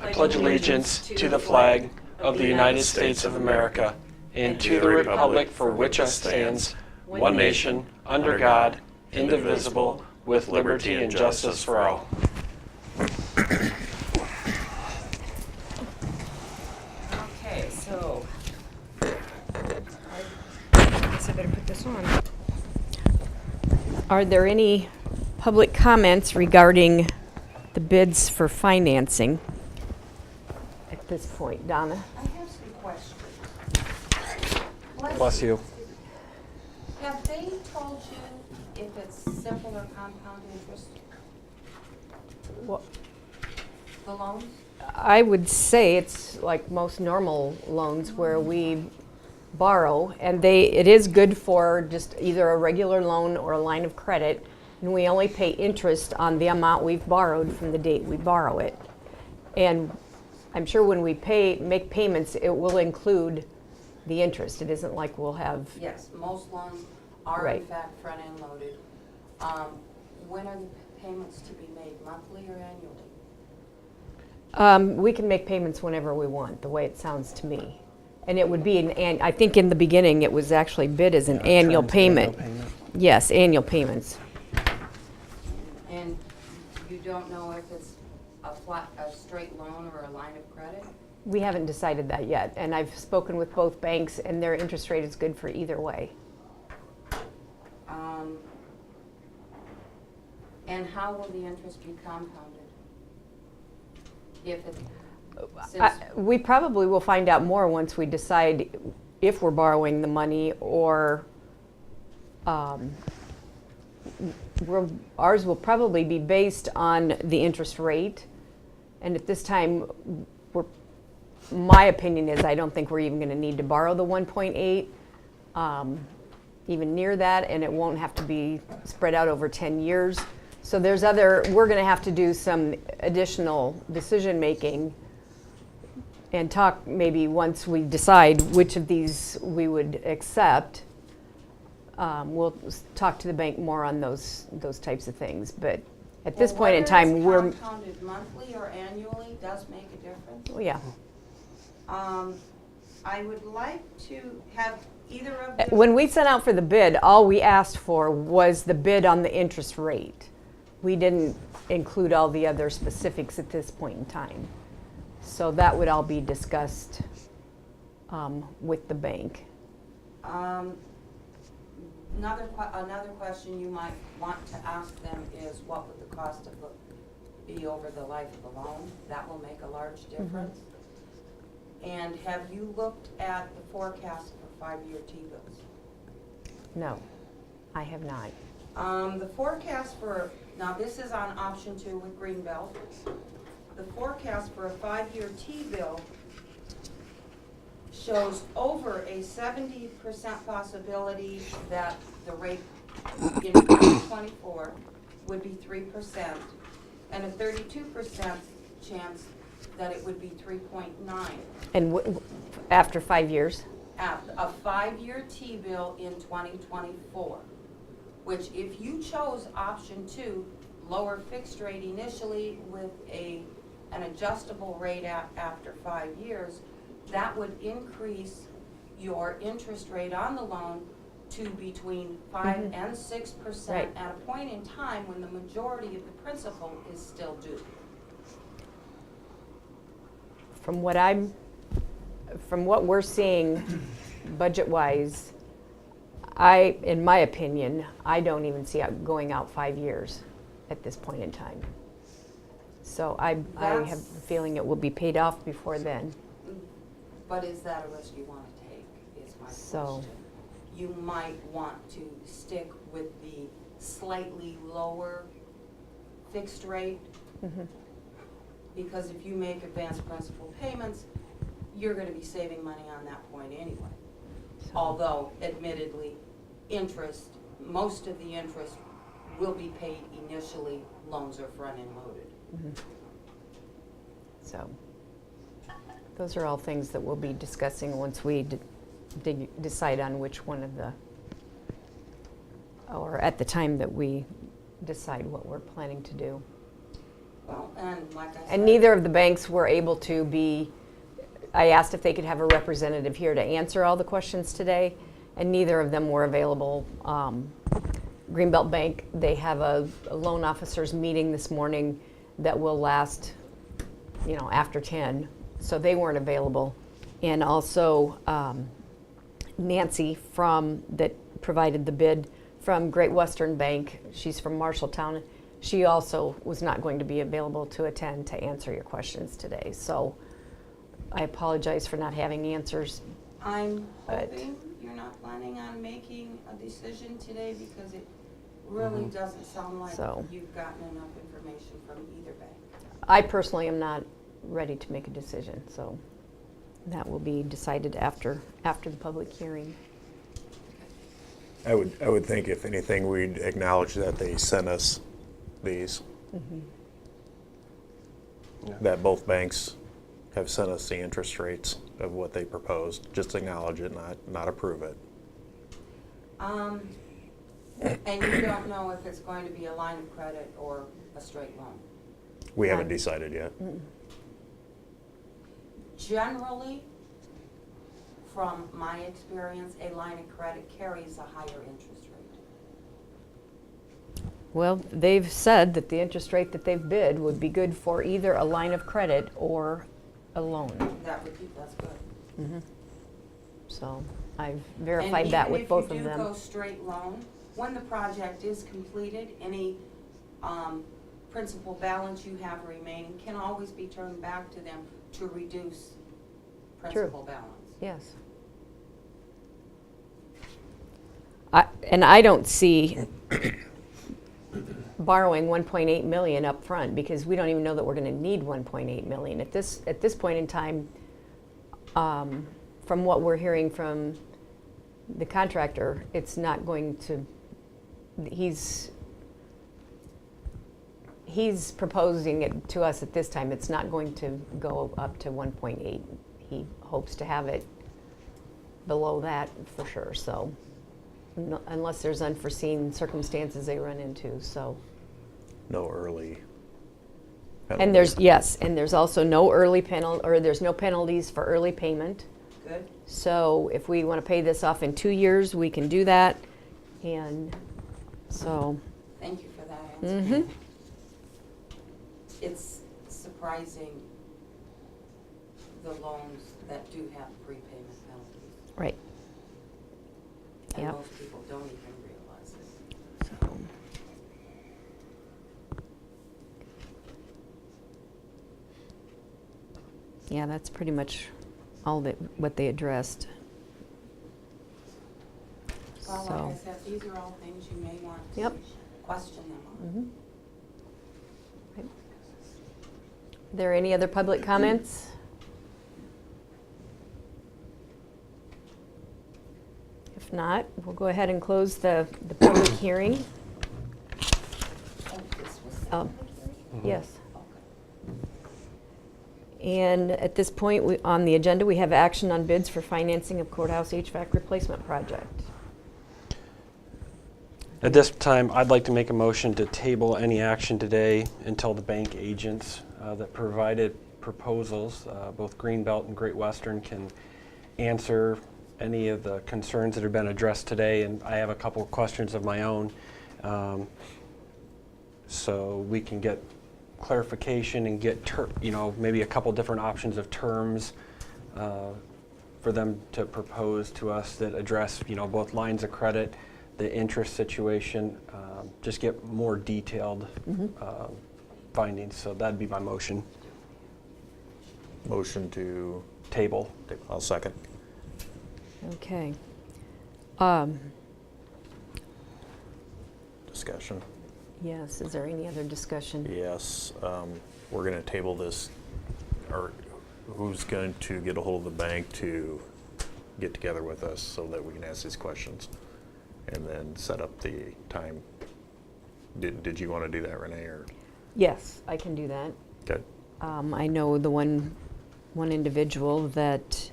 pledge allegiance to the flag of the United States of America and to the republic for which it stands, one nation, under God, indivisible, with liberty and justice for all. Okay, so I guess I better put this on. Are there any public comments regarding the bids for financing at this point? Donna? I have some questions. Bless you. Have they told you if it's simple or compound interest, Well, the loans? I would say it's like most normal loans where we borrow, and it is good for just either a regular loan or a line of credit, and we only pay interest on the amount we've borrowed from the date we borrow it. And I'm sure when we make payments, it will include the interest. It isn't like we'll have. Yes, most loans are Right. in fact front-end loaded. When are the payments to be made, monthly or annually? We can make payments whenever we want, the way it sounds to me. And it would be I think in the beginning it was actually bid as an annual payment. Yes, annual payments. And you don't know if it's a straight loan or a line of credit? We haven't decided that yet, and I've spoken with both banks, and their interest rate is good for either way. And how will the interest be compounded? If it, We probably will find out more once we decide if we're borrowing the money or ours will probably be based on the interest rate. And at this time, my opinion is I don't think we're even going to need to borrow the 1.8, even near that, and it won't have to be spread out over 10 years. So we're going to have to do some additional decision making and talk maybe once we decide which of these we would accept. We'll talk to the bank more on those types of things. But at this point in time, whether it's compounded monthly or annually does make a difference. Oh, yeah. I would like to have either of them. When we sent out for the bid, all we asked for was the bid on the interest rate. We didn't include all the other specifics at this point in time. So that would all be discussed with the bank. Another question you might want to ask them is what would the cost of be over the life of the loan? That will make a large difference. Mm-hmm. And have you looked at the forecast for 5-year T-bills? No, I have not. The forecast now this is on option 2 with Greenbelt. The forecast for a 5-year T-bill shows over a 70% possibility that the rate in 2024 would be 3% and a 32% chance that it would be 3.9. And after 5 years? A 5-year T-bill in 2024, which if you chose option 2, lower fixed rate initially with an adjustable rate after 5 years, that would increase your interest rate on the loan to between 5 and 6% right. at a point in time when the majority of the principal is still due. From what we're seeing budget-wise, in my opinion, I don't even see it going out 5 years at this point in time. So I have a feeling it will be paid off before then. But is that a risk you want to take, is my question. You might want to stick with the slightly lower fixed rate, because if you make advanced principal payments, you're going to be saving money on that point anyway. Although, admittedly, most of the interest will be paid initially, loans are front-end loaded. So those are all things that we'll be discussing once we decide on which one of the, or at the time that we decide what we're planning to do. Well, and like I said. And neither of the banks were able to be, I asked if they could have a representative here to answer all the questions today, and neither of them were available. Greenbelt Bank, they have a loan officers meeting this morning that will last, after 10, so they weren't available. And also Nancy that provided the bid from Great Western Bank, she's from Marshalltown, she also was not going to be available to attend to answer your questions today. So I apologize for not having answers. I'm hoping you're not planning on making a decision today, because it really doesn't sound like you've gotten enough information from either bank. I personally am not ready to make a decision, so that will be decided after the public hearing. I would think if anything, we'd acknowledge that they sent us these. That both banks have sent us the interest rates of what they proposed. Just acknowledge it, not approve it. And you don't know if it's going to be a line of credit or a straight loan? We haven't decided yet. Generally, from my experience, a line of credit carries a higher interest rate. Well, they've said that the interest rate that they've bid would be good for either a line of credit or a loan. That's good. So I've verified that with both of them. And even if you do go straight loan, when the project is completed, any principal balance you have remaining can always be turned back to them to reduce principal balance. Yes. I don't see borrowing 1.8 million up front, because we don't even know that we're going to need 1.8 million at this point in time. From what we're hearing from the contractor, it's not going to. He's proposing it to us at this time. It's not going to go up to 1.8. He hopes to have it below that for sure. So, unless there's unforeseen circumstances they run into, so. No early And penalty. there's also no early there's no penalties for early payment. Good. So if we want to pay this off in 2 years, we can do that. And so. Thank you for that answer. It's surprising, the loans that do have prepayment penalties. Right. And Yep. most people don't even realize it. So. Yeah, that's pretty much all what they addressed. Well, So. like I said, these are all things you may want to Yep. question them on. Right. Are there any other public comments? If not, we'll go ahead and close the public hearing. Oh, this was the Um, public hearing? Yes. Okay. And at this point, on the agenda, we have action on bids for financing of courthouse HVAC replacement project. At this time, I'd like to make a motion to table any action today until the bank agents that provided proposals, both Greenbelt and Great Western, can answer any of the concerns that have been addressed today. And I have a couple of questions of my own, so we can get clarification and get maybe a couple different options of terms for them to propose to us that address both lines of credit, the interest situation, just get more detailed findings. So that'd be my motion. Motion to Table. I'll second. Okay. Discussion. Yes, is there any other discussion? Yes, we're going to table this, or who's going to get a hold of the bank to get together with us so that we can ask these questions and then set up the time. Did you want to do that, Renee, or? Yes, I can do that. Okay. I know the one individual that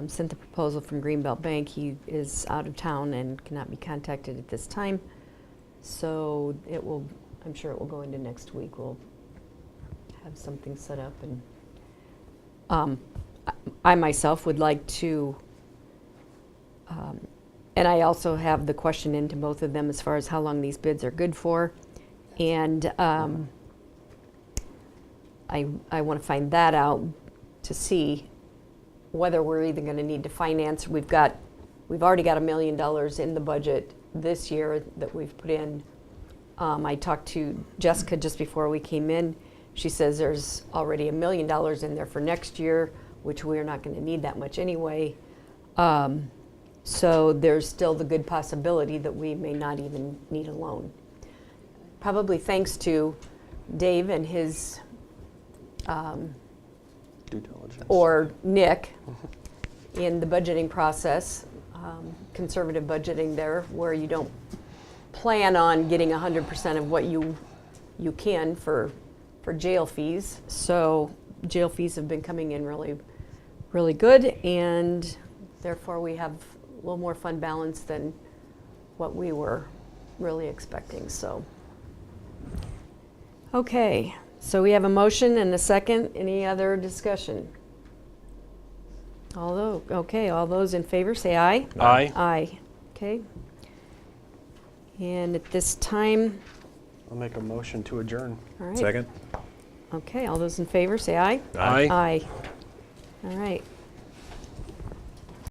sent the proposal from Greenbelt Bank. He is out of town and cannot be contacted at this time. So it will I'm sure it will go into next week. We'll have something set up, and I myself would like to, and I also have the question into both of them as far as how long these bids are good for. And I want to find that out to see whether we're either going to need to finance. We've already got $1 million in the budget this year that we've put in. I talked to Jessica just before we came in. She says there's already $1 million in there for next year, which we're not going to need that much anyway. So there's still the good possibility that we may not even need a loan. Probably thanks to Dave and his, Due diligence. or Nick, in the budgeting process, conservative budgeting there, where you don't plan on getting 100% of what you can for jail fees. So jail fees have been coming in really, really good, and therefore we have a little more fund balance than what we were really expecting. So, okay, so we have a motion and a second. Any other discussion? Okay, all those in favor say aye. Aye. Aye. Okay. And at this time, I'll make a motion to adjourn. all right. Second? Okay, all those in favor say aye. Aye. Aye. All right.